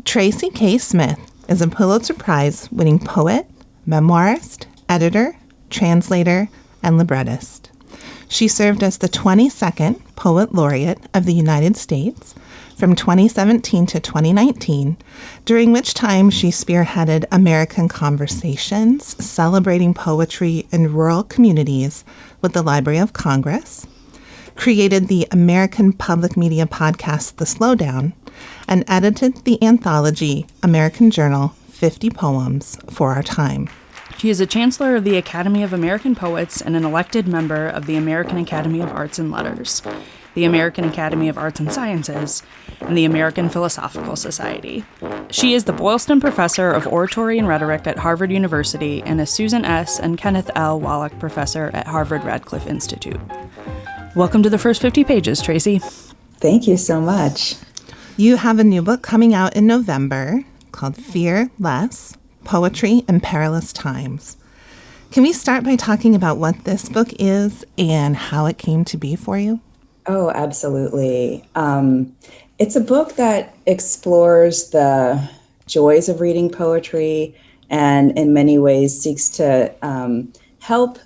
Tracy K. Smith is a Pulitzer Prize-winning poet, memoirist, editor, translator, and librettist. She served as the 22nd Poet Laureate of the United States from 2017 to 2019, during which time she spearheaded American Conversations, celebrating poetry in rural communities with the Library of Congress, created the American public media podcast The Slowdown, and edited the anthology American Journal 50 Poems for Our Time. She is a Chancellor of the Academy of American Poets and an elected member of the American Academy of Arts and Letters, the American Academy of Arts and Sciences, and the American Philosophical Society. She is the Boylston Professor of Oratory and Rhetoric at Harvard University and a Susan S. and Kenneth L. Wallach Professor at Harvard Radcliffe Institute. Welcome to the first 50 pages, Tracy. Thank you so much. You have a new book coming out in November called Fear Less: Poetry in Perilous Times. Can we start by talking about what this book is and how it came to be for you? Oh, absolutely. It's a book that explores the joys of reading poetry and in many ways seeks to help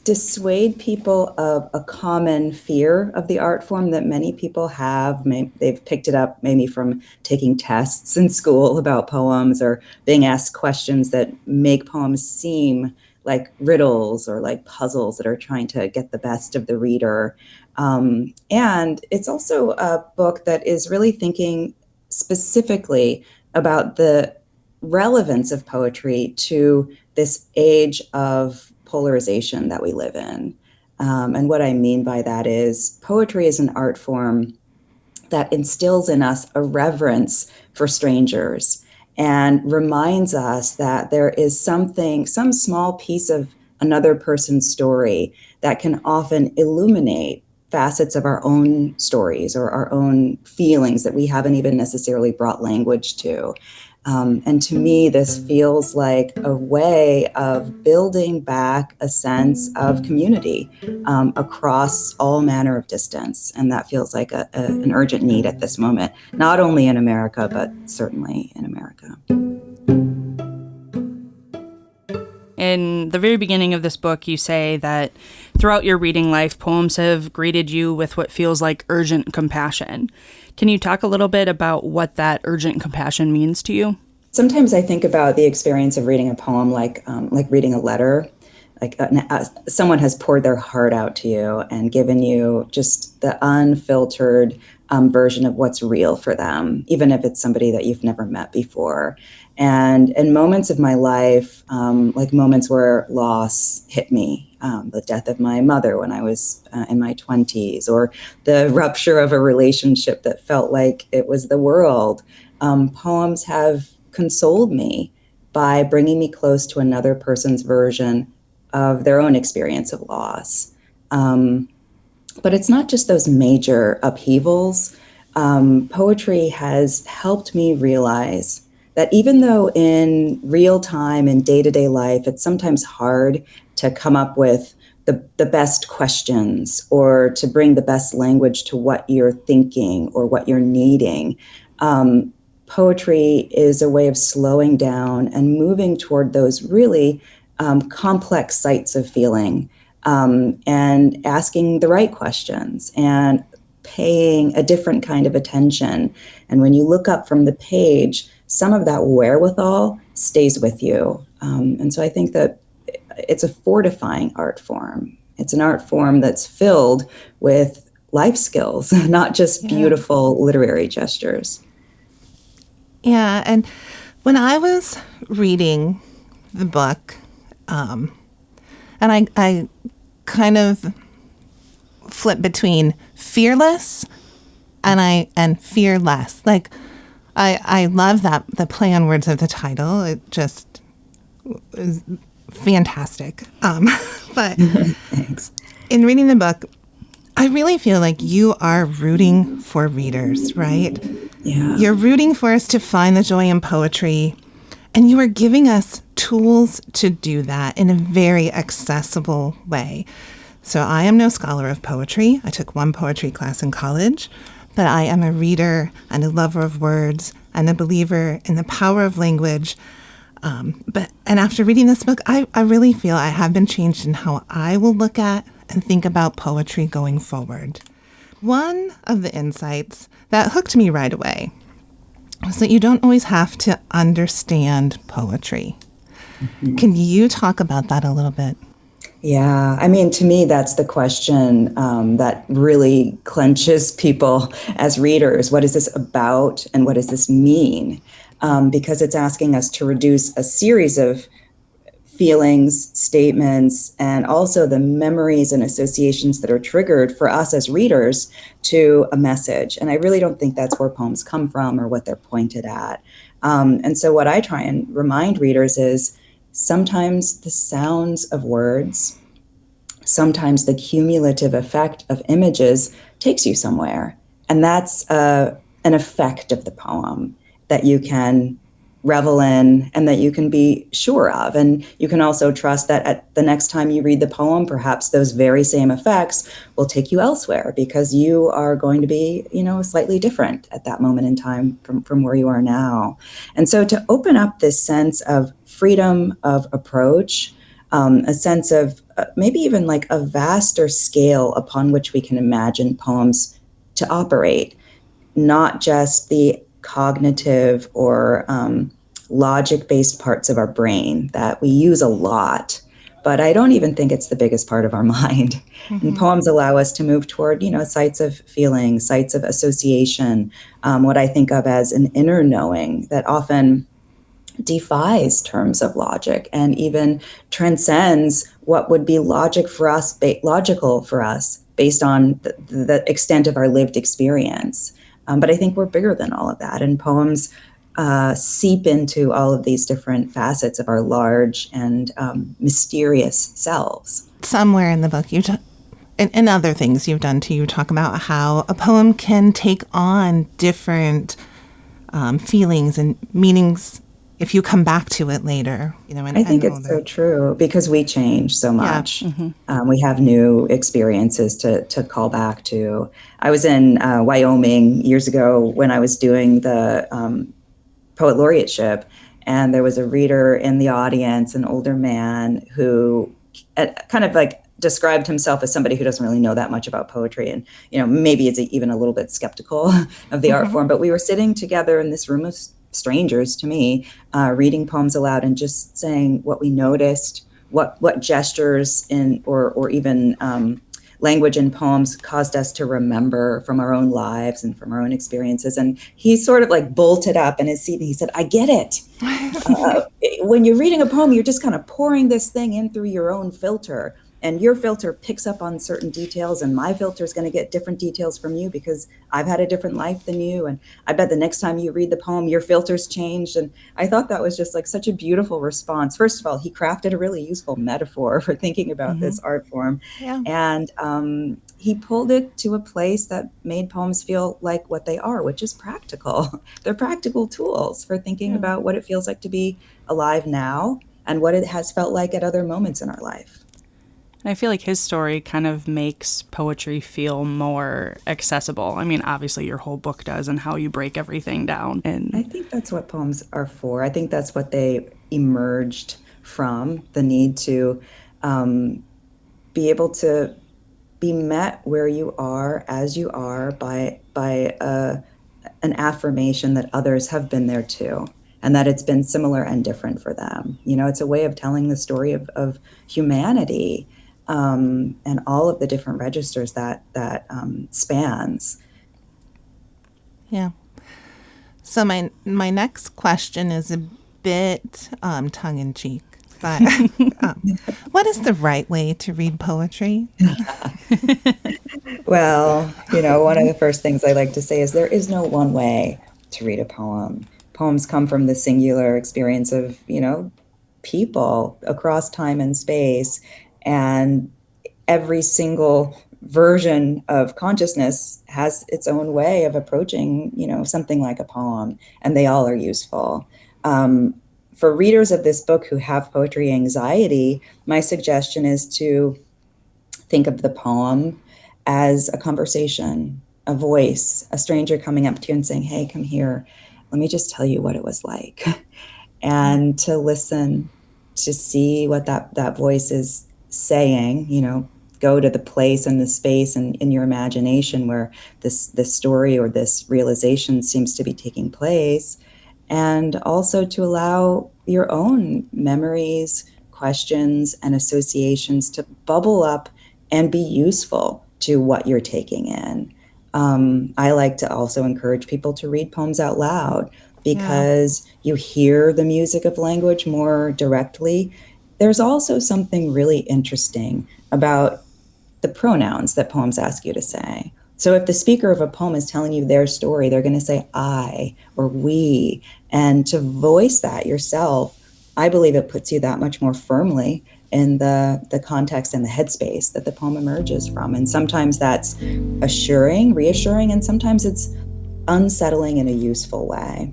dissuade people of a common fear of the art form that many people have. They've picked it up maybe from taking tests in school about poems or being asked questions that make poems seem like riddles or like puzzles that are trying to get the best of the reader. And it's also a book that is really thinking specifically about the relevance of poetry to this age of polarization that we live in. And what I mean by that is poetry is an art form that instills in us a reverence for strangers and reminds us that there is some small piece of another person's story that can often illuminate facets of our own stories or our own feelings that we haven't even necessarily brought language to. And to me, this feels like a way of building back a sense of community across all manner of distance. And that feels like an urgent need at this moment, not only in America, but certainly in America. In the very beginning of this book, you say that throughout your reading life, poems have greeted you with what feels like urgent compassion. Can you talk a little bit about what that urgent compassion means to you? Sometimes I think about the experience of reading a poem like reading a letter. Like someone has poured their heart out to you and given you just the unfiltered version of what's real for them, even if it's somebody that you've never met before. And in moments of my life, like moments where loss hit me, the death of my mother when I was in my 20s, or the rupture of a relationship that felt like it was the world, poems have consoled me by bringing me close to another person's version of their own experience of loss. But it's not just those major upheavals. Poetry has helped me realize that even though in real time and day-to-day life, it's sometimes hard to come up with the best questions or to bring the best language to what you're thinking or what you're needing, poetry is a way of slowing down and moving toward those really complex sites of feeling, and asking the right questions and paying a different kind of attention. And when you look up from the page, some of that wherewithal stays with you. And so I think that it's a fortifying art form. It's an art form that's filled with life skills, not just beautiful literary gestures. Yeah, and when I was reading the book, and I kind of flip between fearless and fearless. Like, I love that, the play on words of the title. It just is fantastic. But Thanks. In reading the book, I really feel like you are rooting for readers, right? Yeah. You're rooting for us to find the joy in poetry, and you are giving us tools to do that in a very accessible way. So I am no scholar of poetry. I took one poetry class in college, but I am a reader and a lover of words and a believer in the power of language. And after reading this book, I really feel I have been changed in how I will look at and think about poetry going forward. One of the insights that hooked me right away was that you don't always have to understand poetry. Mm-hmm. Can you talk about that a little bit? Yeah, I mean, to me, that's the question that really clenches people as readers. What is this about and what does this mean? Because it's asking us to reduce a series of feelings, statements, and also the memories and associations that are triggered for us as readers to a message. And I really don't think that's where poems come from or what they're pointed at. And so what I try and remind readers is sometimes the sounds of words, sometimes the cumulative effect of images takes you somewhere. And that's an effect of the poem that you can revel in and that you can be sure of. And you can also trust that at the next time you read the poem, perhaps those very same effects will take you elsewhere because you are going to be, slightly different at that moment in time from where you are now. And so to open up this sense of freedom of approach, a sense of maybe even like a vaster scale upon which we can imagine poems to operate, not just the cognitive or logic-based parts of our brain that we use a lot, but I don't even think it's the biggest part of our mind. Mm-hmm. And poems allow us to move toward, sites of feeling, sites of association, what I think of as an inner knowing that often defies terms of logic and even transcends what would be logical for us based on the extent of our lived experience. But I think we're bigger than all of that. And poems seep into all of these different facets of our large and mysterious selves. Somewhere in the book, and other things you've done too, you talk about how a poem can take on different feelings and meanings if you come back to it later. I think it's so true because we change so much. Yeah. Mm-hmm. We have new experiences to call back to. I was in Wyoming years ago when I was doing the Poet Laureateship, and there was a reader in the audience, an older man who kind of like described himself as somebody who doesn't really know that much about poetry and, maybe is even a little bit skeptical of the art form. But we were sitting together in this room of strangers to me, reading poems aloud and just saying what we noticed, what gestures or even language in poems caused us to remember from our own lives and from our own experiences. And he sort of like bolted up in his seat and he said, I get it. When you're reading a poem, you're just kind of pouring this thing in through your own filter. And your filter picks up on certain details, and my filter is going to get different details from you because I've had a different life than you. And I bet the next time you read the poem, your filter's changed. And I thought that was just like such a beautiful response. First of all, he crafted a really useful metaphor for thinking about this art form. Yeah. And he pulled it to a place that made poems feel like what they are, which is practical. They're practical tools for thinking about what it feels like to be alive now and what it has felt like at other moments in our life. I feel like his story kind of makes poetry feel more accessible. I mean, obviously your whole book does and how you break everything down. And I think that's what poems are for. I think that's what they emerged from, the need to be able to be met where you are, as you are, by an affirmation that others have been there too, and that it's been similar and different for them. It's a way of telling the story of humanity. And all of the different registers that spans. Yeah. So my next question is a bit tongue-in-cheek, but what is the right way to read poetry? Well, one of the first things I like to say is there is no one way to read a poem. Poems come from the singular experience of, people across time and space. And every single version of consciousness has its own way of approaching, something like a poem, and they all are useful. For readers of this book who have poetry anxiety, my suggestion is to think of the poem as a conversation, a voice, a stranger coming up to you and saying, hey, come here. let me just tell you what it was like. And to listen, to see what that voice is saying, go to the place and the space and in your imagination where this story or this realization seems to be taking place, and also to allow your own memories, questions, and associations to bubble up and be useful to what you're taking in. I like to also encourage people to read poems out loud because you hear the music of language more directly. There's also something really interesting about the pronouns that poems ask you to say. So if the speaker of a poem is telling you their story, they're going to say I or we. And to voice that yourself, I believe it puts you that much more firmly in the context and the headspace that the poem emerges from. And sometimes that's assuring, reassuring, and sometimes it's unsettling in a useful way.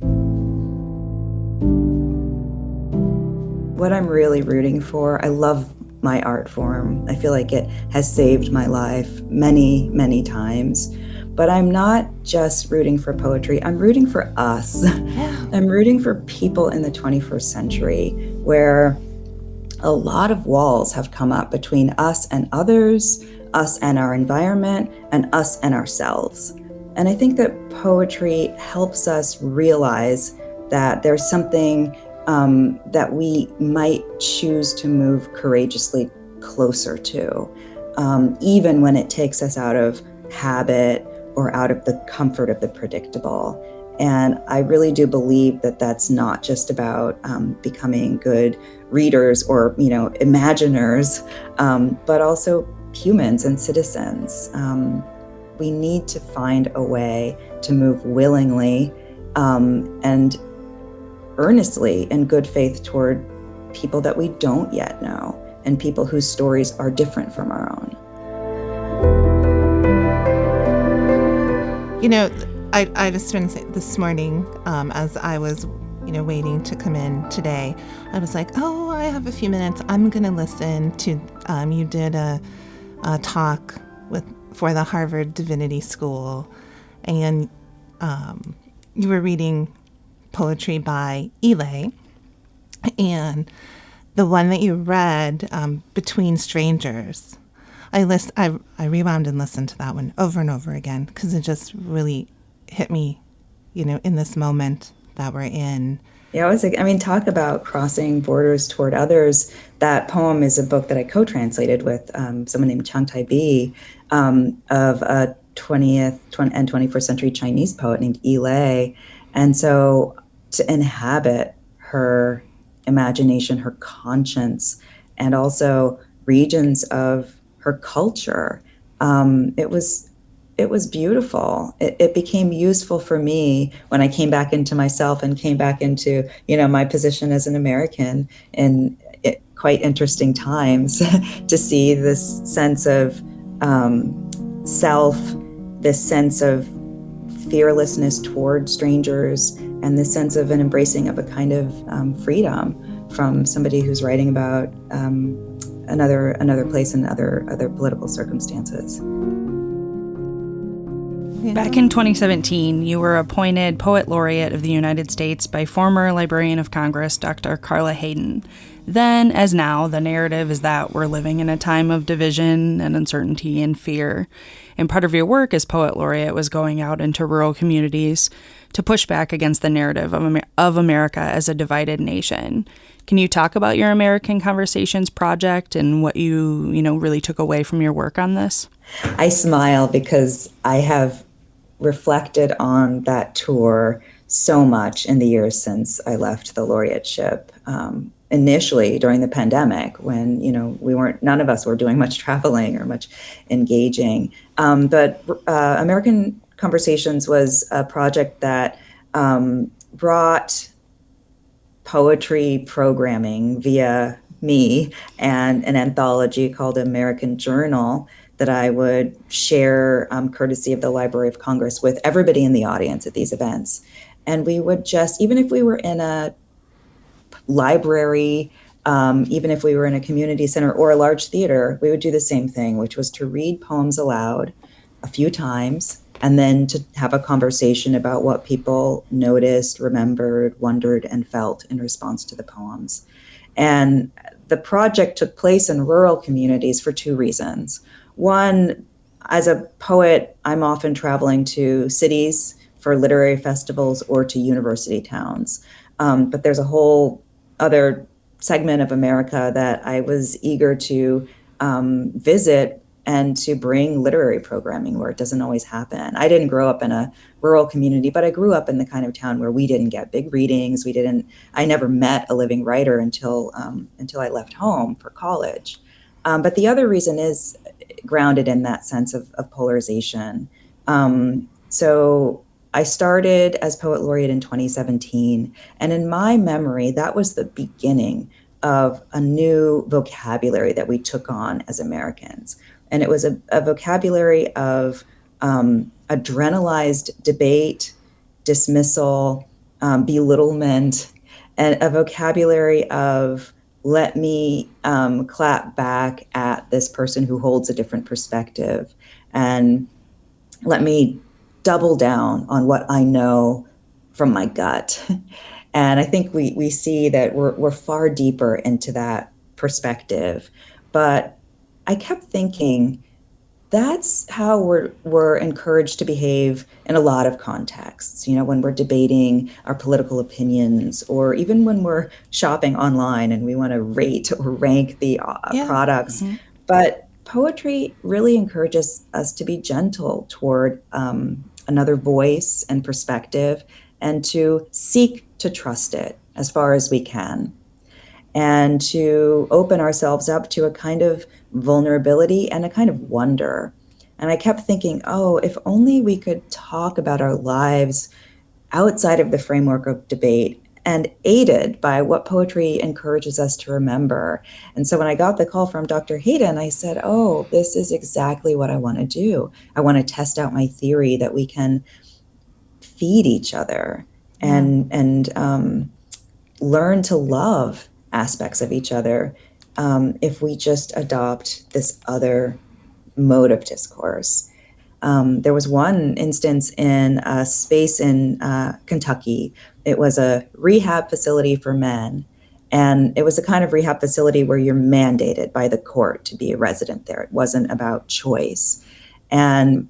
What I'm really rooting for, I love my art form. I feel like it has saved my life many, many times. But I'm not just rooting for poetry, I'm rooting for us. Yeah. I'm rooting for people in the 21st century where a lot of walls have come up between us and others, us and our environment, and us and ourselves. And I think that poetry helps us realize that there's something that we might choose to move courageously closer to, even when it takes us out of habit or out of the comfort of the predictable. And I really do believe that that's not just about becoming good readers or, imaginers, but also humans and citizens. We need to find a way to move willingly and earnestly in good faith toward people that we don't yet know and people whose stories are different from our own. I just been this morning as I was, waiting to come in today, I was like, oh, I have a few minutes. I'm going to listen to, you did a talk for the Harvard Divinity School, and you were reading poetry by Eli, and the one that you read, Between Strangers, I rewound and listened to that one over and over again because it just really hit me, in this moment that we're in. Yeah, talk about crossing borders toward others. That poem is a book that I co-translated with someone named Chang Tai Bi, of a 20th and 21st century Chinese poet named Eli. And so to inhabit her imagination, her conscience, and also regions of her culture, it was beautiful. It became useful for me when I came back into myself and came back into, my position as an American in quite interesting times to see this sense of self, this sense of fearlessness toward strangers, and this sense of an embracing of a kind of freedom from somebody who's writing about another place and other political circumstances. Back in 2017, you were appointed Poet Laureate of the United States by former Librarian of Congress, Dr. Carla Hayden. Then, as now, the narrative is that we're living in a time of division and uncertainty and fear. And part of your work as Poet Laureate was going out into rural communities to push back against the narrative of America as a divided nation. Can you talk about your American Conversations project and what you really took away from your work on this? I smile because I have reflected on that tour so much in the years since I left the laureateship. Initially during the pandemic, when none of us were doing much traveling or much engaging. But American Conversations was a project that brought poetry programming via me and an anthology called American Journal that I would share courtesy of the Library of Congress with everybody in the audience at these events. And we would just, even if we were in a library, even if we were in a community center or a large theater, we would do the same thing, which was to read poems aloud a few times and then to have a conversation about what people noticed, remembered, wondered, and felt in response to the poems. And the project took place in rural communities for two reasons. One, as a poet, I'm often traveling to cities for literary festivals or to university towns. But there's a whole other segment of America that I was eager to visit and to bring literary programming where it doesn't always happen. I didn't grow up in a rural community, but I grew up in the kind of town where we didn't get big readings. I never met a living writer until I left home for college. But the other reason is grounded in that sense of polarization. So I started as Poet Laureate in 2017. And in my memory, that was the beginning of a new vocabulary that we took on as Americans. And it was a vocabulary of adrenalized debate, dismissal, belittlement, and a vocabulary of let me clap back at this person who holds a different perspective, and let me double down on what I know from my gut. And I think we see that we're far deeper into that perspective. But I kept thinking, that's how we're encouraged to behave in a lot of contexts, when we're debating our political opinions, or even when we're shopping online and we want to rate or rank the products. Mm-hmm. But poetry really encourages us to be gentle toward another voice and perspective, and to seek to trust it as far as we can, and to open ourselves up to a kind of vulnerability and a kind of wonder. And I kept thinking, if only we could talk about our lives outside of the framework of debate and aided by what poetry encourages us to remember. And so when I got the call from Dr. Hayden, I said, this is exactly what I want to do. I want to test out my theory that we can feed each other and learn to love aspects of each other if we just adopt this other mode of discourse. There was one instance in a space in Kentucky. It was a rehab facility for men. And it was a kind of rehab facility where you're mandated by the court to be a resident there. It wasn't about choice. And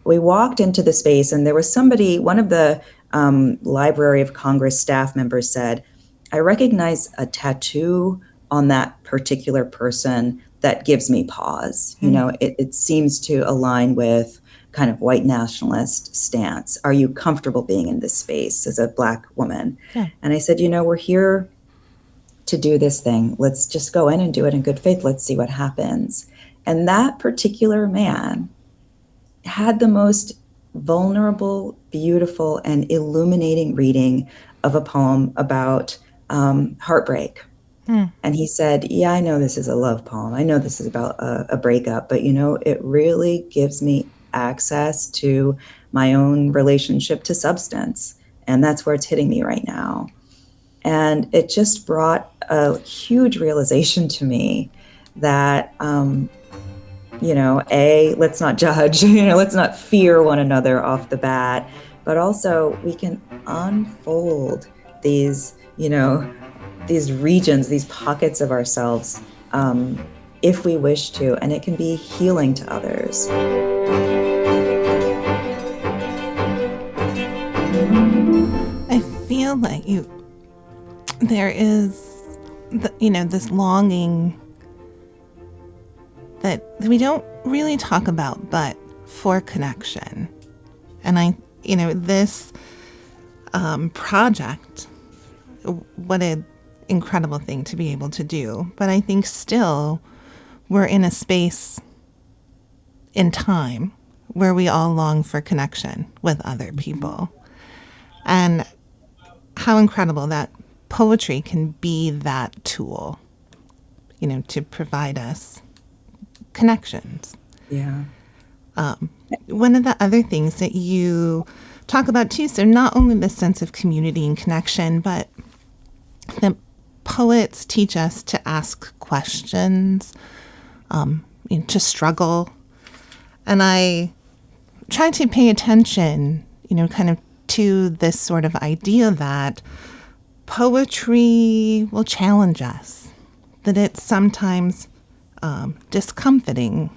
we walked into the space, and there was somebody, one of the Library of Congress staff members said, I recognize a tattoo on that particular person that gives me pause. Mm-hmm. It seems to align with kind of white nationalist stance. Are you comfortable being in this space as a Black woman? Yeah. And I said, we're here to do this thing. Let's just go in and do it in good faith. Let's see what happens. And that particular man had the most vulnerable, beautiful, and illuminating reading of a poem about heartbreak. And he said, I know this is a love poem. I know this is about a breakup, but it really gives me access to my own relationship to substance. And that's where it's hitting me right now. And it just brought a huge realization to me that, let's not judge, let's not fear one another off the bat, but also we can unfold these regions, these pockets of ourselves, if we wish to, and it can be healing to others. I feel like there is, this longing that we don't really talk about, but for connection. And this project, what an incredible thing to be able to do. But I think still we're in a space in time where we all long for connection with other people. And how incredible that poetry can be that tool, to provide us connections. Yeah. One of the other things that you talk about too, so not only the sense of community and connection, but the poets teach us to ask questions, to struggle. And I try to pay attention, kind of to this sort of idea that poetry will challenge us, that it's sometimes discomforting,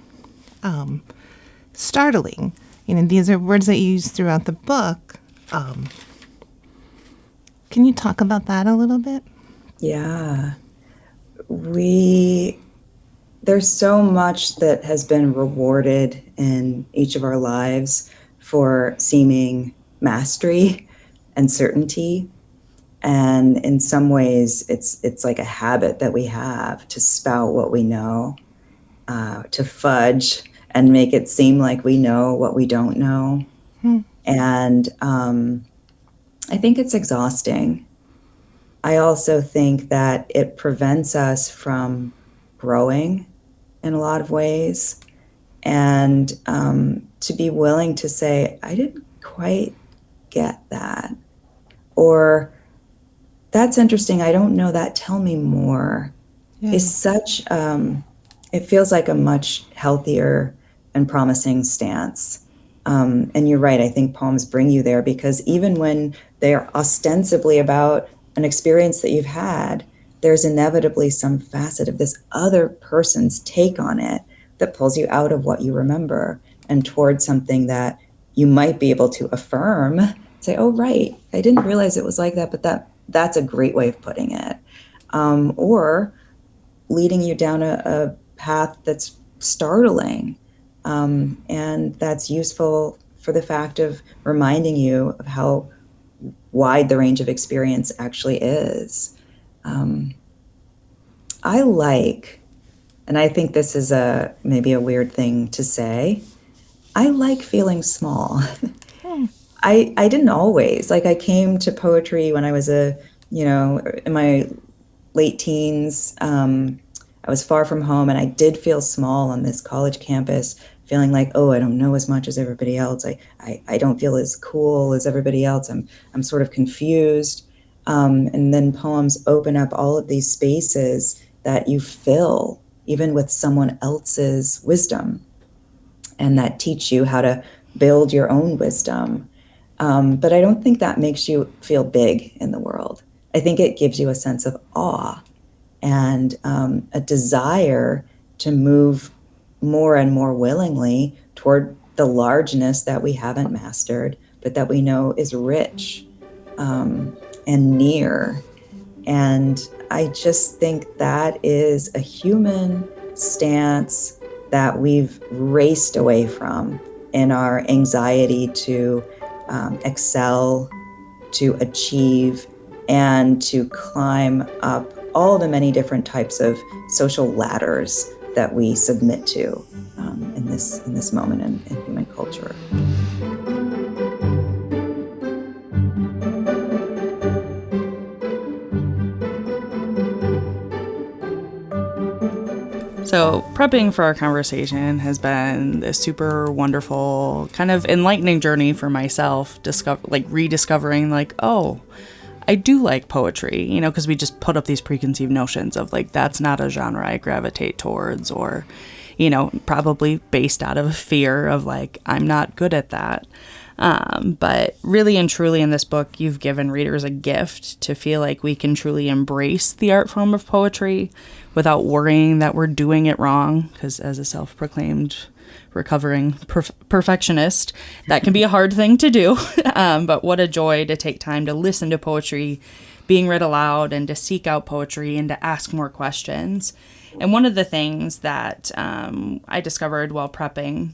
startling. These are words that you use throughout the book. Can you talk about that a little bit? Yeah. There's so much that has been rewarded in each of our lives for seeming mastery and certainty. And in some ways, it's like a habit that we have to spout what we know, to fudge and make it seem like we know what we don't know. And I think it's exhausting. I also think that it prevents us from growing in a lot of ways. And to be willing to say, I didn't quite get that. Or, that's interesting, I don't know that, tell me more. Yeah. Is such, it feels like a much healthier and promising stance. And you're right, I think poems bring you there, because even when they're ostensibly about an experience that you've had, there's inevitably some facet of this other person's take on it that pulls you out of what you remember and towards something that you might be able to affirm, say, oh, right, I didn't realize it was like that, but that's a great way of putting it. Or leading you down a path that's startling. And that's useful for the fact of reminding you of how wide the range of experience actually is. I like, and I think this is maybe a weird thing to say, I like feeling small. I didn't always. Like, I came to poetry when I was in my late teens. I was far from home, and I did feel small on this college campus, feeling like, oh, I don't know as much as everybody else. I don't feel as cool as everybody else. I'm sort of confused. And then poems open up all of these spaces that you fill, even with someone else's wisdom, and that teach you how to build your own wisdom. But I don't think that makes you feel big in the world. I think it gives you a sense of awe and a desire to move more and more willingly toward the largeness that we haven't mastered, but that we know is rich and near. And I just think that is a human stance that we've raced away from in our anxiety to excel, to achieve, and to climb up all the many different types of social ladders that we submit to in this moment in human culture. So prepping for our conversation has been this super wonderful, kind of enlightening journey for myself, rediscovering oh, I do like poetry, because we just put up these preconceived notions of that's not a genre I gravitate towards, or, probably based out of fear of I'm not good at that. But really and truly in this book, you've given readers a gift to feel like we can truly embrace the art form of poetry without worrying that we're doing it wrong. Because as a self-proclaimed recovering perfectionist, that can be a hard thing to do. But what a joy to take time to listen to poetry being read aloud and to seek out poetry and to ask more questions. And one of the things that I discovered while prepping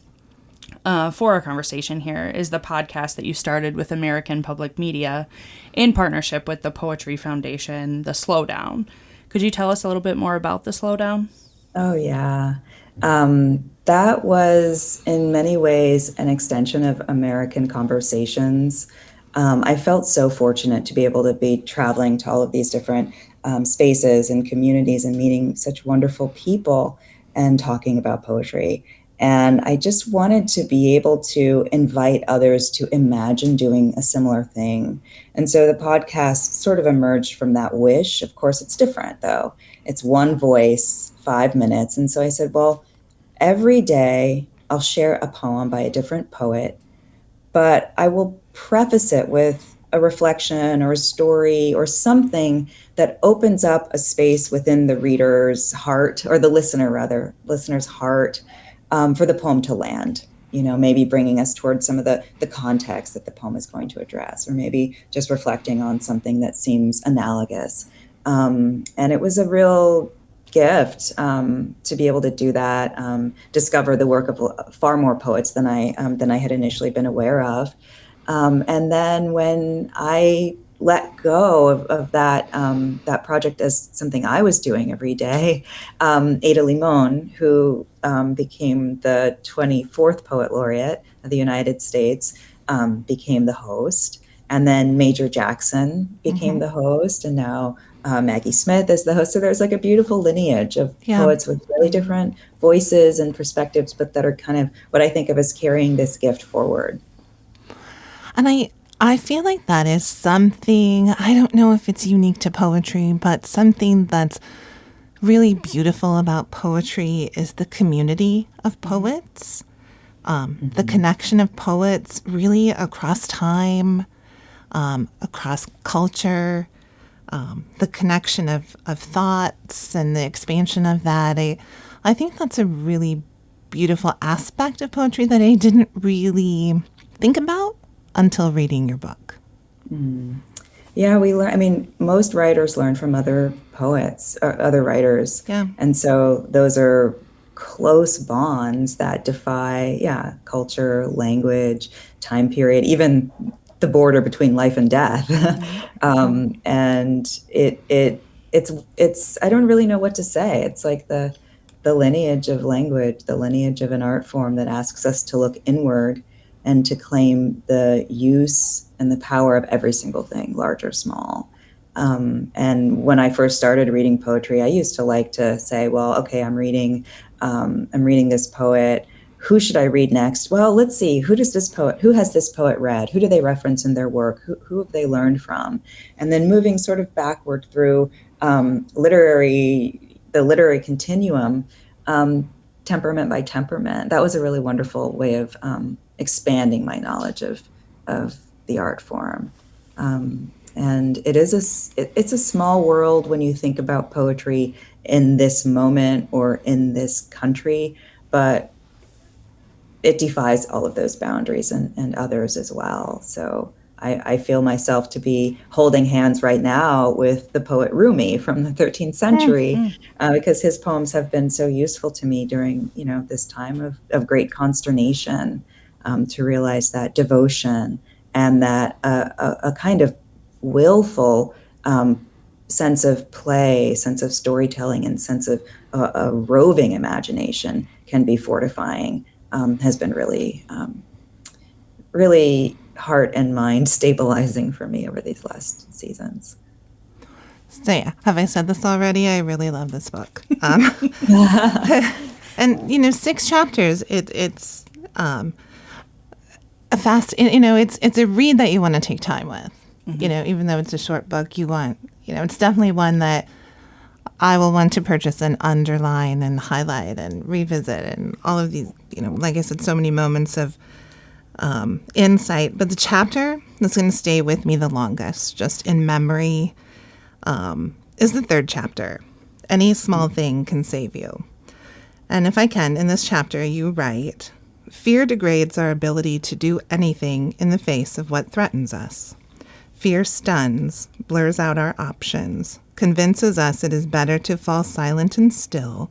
for our conversation here is the podcast that you started with American Public Media in partnership with the Poetry Foundation, The Slowdown. Could you tell us a little bit more about The Slowdown? Oh, yeah. That was in many ways an extension of American Conversations. I felt so fortunate to be able to be traveling to all of these different spaces and communities and meeting such wonderful people and talking about poetry. And I just wanted to be able to invite others to imagine doing a similar thing. And so the podcast sort of emerged from that wish. Of course, it's different, though. It's one voice, 5 minutes. And so I said, well, every day I'll share a poem by a different poet but I will preface it with a reflection or a story or something that opens up a space within the reader's heart, or the listener's heart, for the poem to land. Maybe bringing us towards some of the context that the poem is going to address, or maybe just reflecting on something that seems analogous. And it was a real gift to be able to do that, discover the work of far more poets than I had initially been aware of. And then when I let go of that project as something I was doing every day, Ada Limon, who became the 24th Poet Laureate of the United States, became the host. And then Major Jackson became the host, and now Maggie Smith is the host. So there's like a beautiful lineage of poets with really different voices and perspectives, but that are kind of what I think of as carrying this gift forward. And I feel like that is something, I don't know if it's unique to poetry, but something that's really beautiful about poetry is the community of poets, the connection of poets really across time, across culture, the connection of thoughts and the expansion of that. I think that's a really beautiful aspect of poetry that I didn't really think about until reading your book. Yeah, we learn. I mean, most writers learn from other poets or other writers. Yeah. And so those are close bonds that defy, culture, language, time period, even the border between life and death. And it's I don't really know what to say. It's like the lineage of language, the lineage of an art form that asks us to look inward and to claim the use and the power of every single thing, large or small. And when I first started reading poetry, I used to like to say, well, okay, I'm reading this poet. Who should I read next? Well, let's see. Who has this poet read? Who do they reference in their work? Who have they learned from? And then moving sort of backward through the literary continuum, temperament by temperament. That was a really wonderful way of expanding my knowledge of the art form. And it's a small world when you think about poetry in this moment or in this country, but it defies all of those boundaries and others as well. So I feel myself to be holding hands right now with the poet Rumi from the 13th century, because his poems have been so useful to me during, this time of great consternation, to realize that devotion and that a kind of willful sense of play, sense of storytelling, and sense of a roving imagination can be fortifying, has been really, really heart and mind stabilizing for me over these last seasons. So yeah, have I said this already? I really love this book. And 6 chapters. It's a fast. It's a read that you want to take time with. Even though it's a short book, you want. It's definitely one that I will want to purchase and underline and highlight and revisit and all of these. Like I said, so many moments of insight. But the chapter that's going to stay with me the longest, just in memory, is the 3rd chapter. Any small thing can save you. And if I can, in this chapter, you write, fear degrades our ability to do anything in the face of what threatens us. Fear stuns, blurs out our options, convinces us it is better to fall silent and still,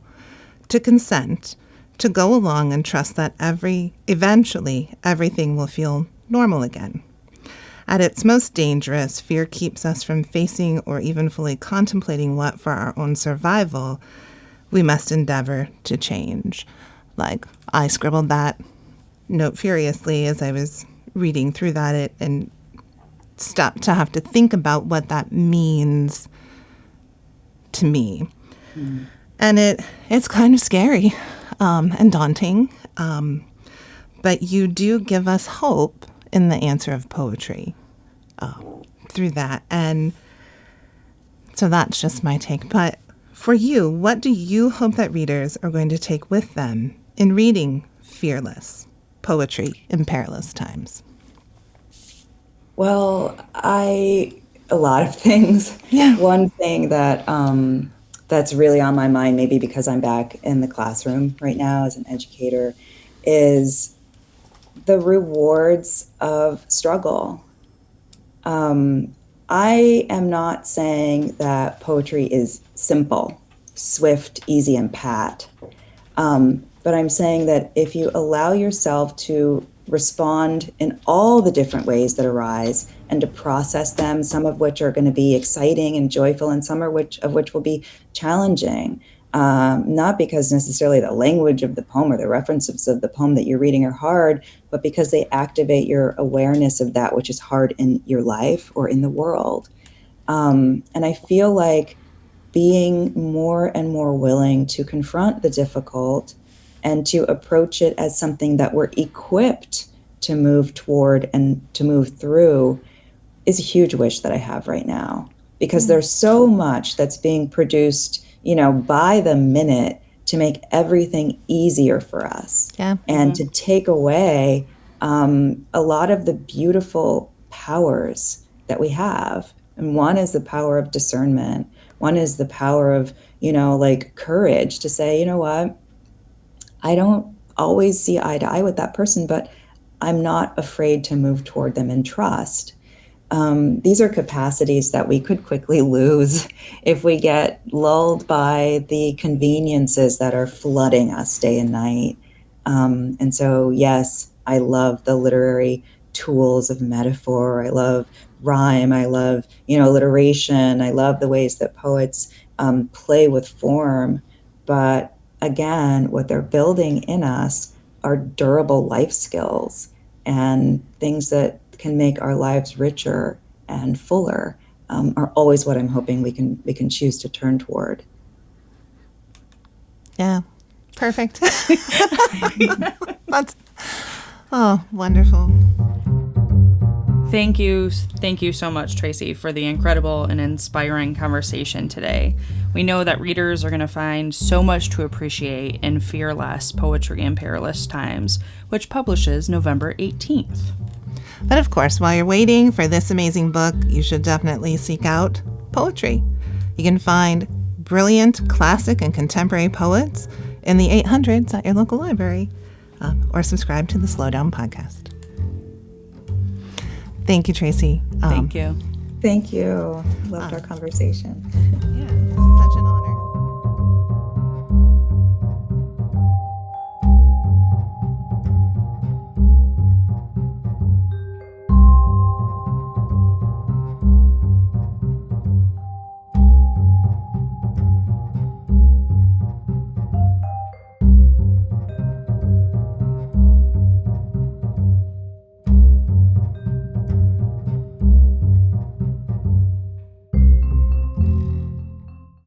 to consent, to go along and trust that eventually everything will feel normal again. At its most dangerous, fear keeps us from facing or even fully contemplating what, for our own survival, we must endeavor to change. Like, I scribbled that note furiously as I was reading through that and stopped to have to think about what that means to me. And it's kind of scary and daunting, but you do give us hope in the answer of poetry through that. And so that's just my take. But for you, what do you hope that readers are going to take with them in reading fearless poetry in perilous times? Well, a lot of things. Yeah. One thing that that's really on my mind, maybe because I'm back in the classroom right now as an educator, is the rewards of struggle. I am not saying that poetry is simple, swift, easy, and pat. But I'm saying that if you allow yourself to respond in all the different ways that arise and to process them, some of which are going to be exciting and joyful, and some of which will be challenging, not because necessarily the language of the poem or the references of the poem that you're reading are hard, but because they activate your awareness of that which is hard in your life or in the world. And I feel like being more and more willing to confront the difficult and to approach it as something that we're equipped to move toward and to move through is a huge wish that I have right now, because there's so much that's being produced, by the minute to make everything easier for us, Yeah. and to take away a lot of the beautiful powers that we have. And one is the power of discernment. One is the power of, like courage to say, you know what, I don't always see eye to eye with that person, but I'm not afraid to move toward them in trust. These are capacities that we could quickly lose if we get lulled by the conveniences that are flooding us day and night. And so, yes, I love the literary tools of metaphor. I love rhyme. I love, alliteration. I love the ways that poets play with form. But again, what they're building in us are durable life skills and things that can make our lives richer and fuller, are always what I'm hoping we can choose to turn toward. Yeah. Perfect. That's wonderful. Thank you so much, Tracy, for the incredible and inspiring conversation today. We know that readers are going to find so much to appreciate in Fearless Poetry in Perilous Times, which publishes November 18th. But of course, while you're waiting for this amazing book, you should definitely seek out poetry. You can find brilliant classic and contemporary poets in the 800s at your local library, or subscribe to the Slowdown podcast. Thank you, Tracy. Thank you. Thank you. Loved our conversation.